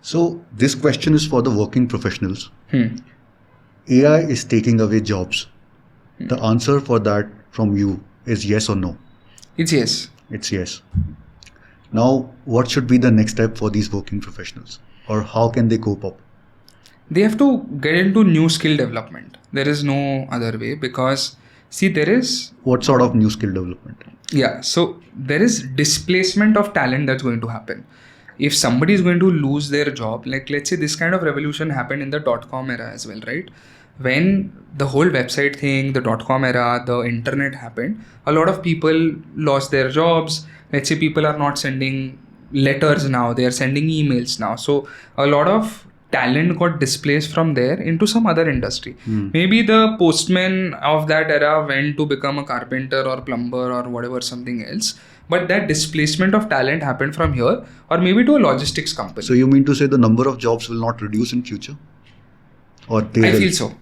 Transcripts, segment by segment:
So this question is for the working professionals. Hmm. AI is taking away jobs. The answer for that from you is yes or no? It's yes. It's yes. Now, what should be the next step for these working professionals? Or how can they cope up? They have to get into new skill development. There is no other way, because see, there is What sort of new skill development? so there is displacement of talent that's going to happen. If somebody is going to lose their job, like let's say this kind of revolution happened in the .com era as well, right? When the whole website thing, the .com era, the internet happened, a lot of people lost their jobs. Let's say people are not sending letters now, they are sending emails now. So a lot of talent got displaced from there into some other industry. Maybe the postman of that era went to become a carpenter or plumber or whatever, something else. But that displacement of talent happened from here, or maybe to a logistics company. So you mean to say the number of jobs will not reduce in future? Or they I will? feel so.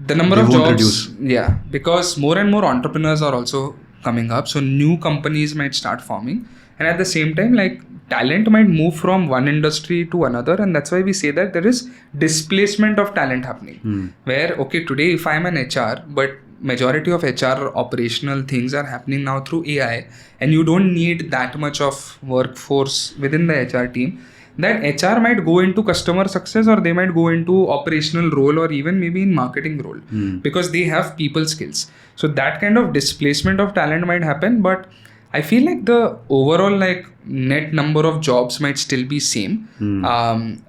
The number They of won't jobs, reduce. yeah, because more and more entrepreneurs are also coming up. So new companies might start forming, and at the same time, like talent might move from one industry to another, and that's why we say that there is displacement of talent happening. Where okay, today if I'm an HR, but majority of HR operational things are happening now through AI, and you don't need that much of workforce within the HR team. That HR might go into customer success, or they might go into operational role, or even maybe in marketing role, because they have people skills. So that kind of displacement of talent might happen, but I feel like the overall like net number of jobs might still be same.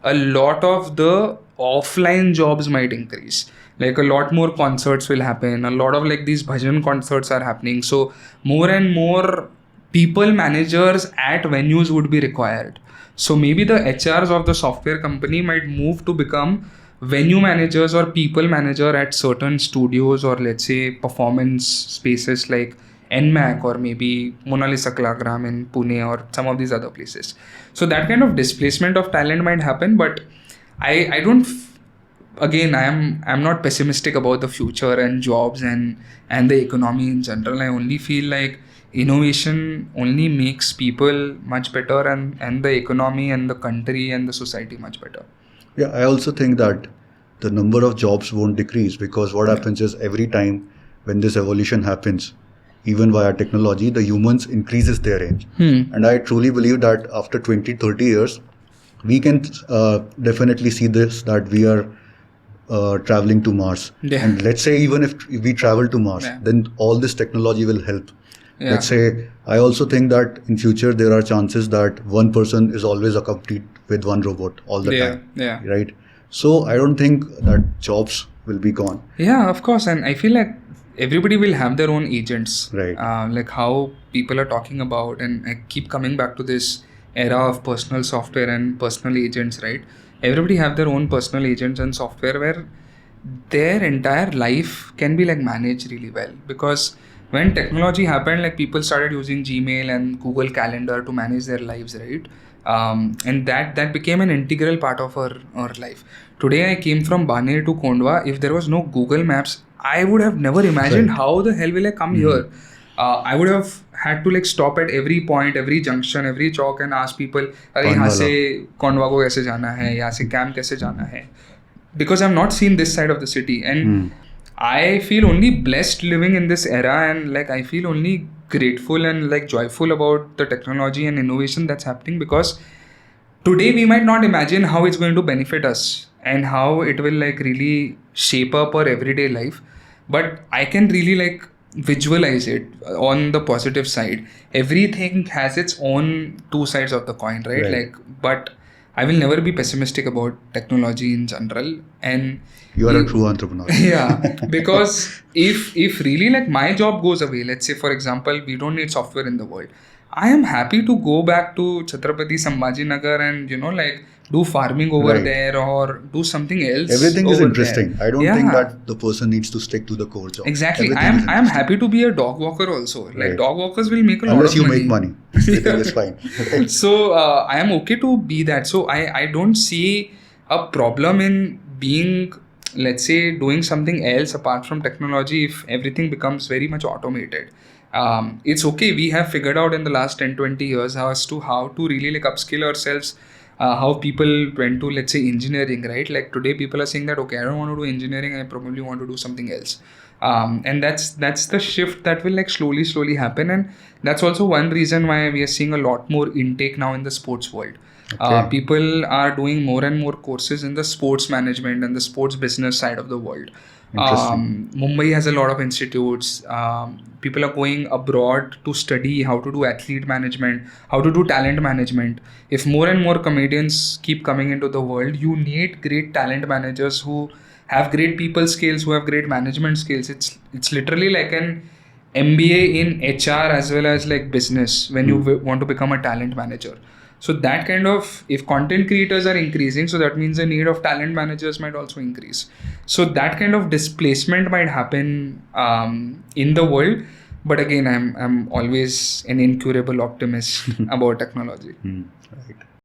A lot of the offline jobs might increase. Like a lot more concerts will happen. A lot of like these bhajan concerts are happening. So more and more people managers at venues would be required. So maybe the HRs of the software company might move to become venue managers or people manager at certain studios, or let's say performance spaces like NMAC or maybe Mona Lisa Kalagram in Pune or some of these other places. So that kind of displacement of talent might happen, but I don't again I'm not pessimistic about the future and jobs and the economy in general. I only feel like innovation only makes people much better, and the economy and the country and the society much better. Yeah, I also think that the number of jobs won't decrease, because what happens is every time when this evolution happens, even via technology, the humans increases their age. And I truly believe that after 20-30 years, we can definitely see this, that we are traveling to Mars. Yeah. And let's say even if we travel to Mars, Yeah. then all this technology will help. Yeah. Let's say, I also think that in future there are chances that one person is always accompanied with one robot all the time. Yeah. Right? So I don't think that jobs will be gone. Yeah, of course. And I feel like everybody will have their own agents. Right. Like how people are talking about, and I keep coming back to this era of personal software and personal agents, right? Everybody have their own personal agents and software where their entire life can be like managed really well. Because when technology happened, like people started using Gmail and Google Calendar to manage their lives, right? And that became an integral part of our life. Today I came from Baner to Kondwa. If there was no Google Maps, I would have never imagined how the hell will I come here. I would have had to like stop at every point, every junction, every chalk and ask people, अरे यहाँ से Kondwa को कैसे जाना है, यहाँ से camp कैसे जाना है, because I've not seen this side of the city. And I feel only blessed living in this era, and like I feel only grateful and like joyful about the technology and innovation that's happening, because today we might not imagine how it's going to benefit us and how it will like really shape up our everyday life, but I can really like visualize it on the positive side. Everything has its own two sides of the coin, right? Like, but I will never be pessimistic about technology in general. And You are a true entrepreneur. yeah, because if really like my job goes away, let's say for example, we don't need software in the world, I am happy to go back to Chhatrapati Sambhajinagar and like do farming over there or do something else. Everything is over interesting. there. I don't think that the person needs to stick to the core job. Exactly. Everything I am happy to be a dog walker also. Like dog walkers will make a lot Unless of you money. make money. Everything is fine. So I am okay to be that. So I don't see a problem in being, let's say, doing something else apart from technology if everything becomes very much automated. It's okay. We have figured out in the last 10-20 years as to how to really like upskill ourselves how people went to, let's say, engineering, right? Like today people are saying that, okay, I don't want to do engineering, I probably want to do something else. And that's the shift that will like slowly happen. And that's also one reason why we are seeing a lot more intake now in the sports world. Okay. People are doing more and more courses in the sports management and the sports business side of the world. Mumbai has a lot of institutes. People are going abroad to study how to do athlete management, how to do talent management. If more and more comedians keep coming into the world, you need great talent managers who have great people skills, who have great management skills. It's literally like an MBA in HR as well as like business when you want to become a talent manager. So that kind of, if content creators are increasing, so that means the need of talent managers might also increase. So that kind of displacement might happen in the world. But again, I'm always an incurable optimist about technology. Right.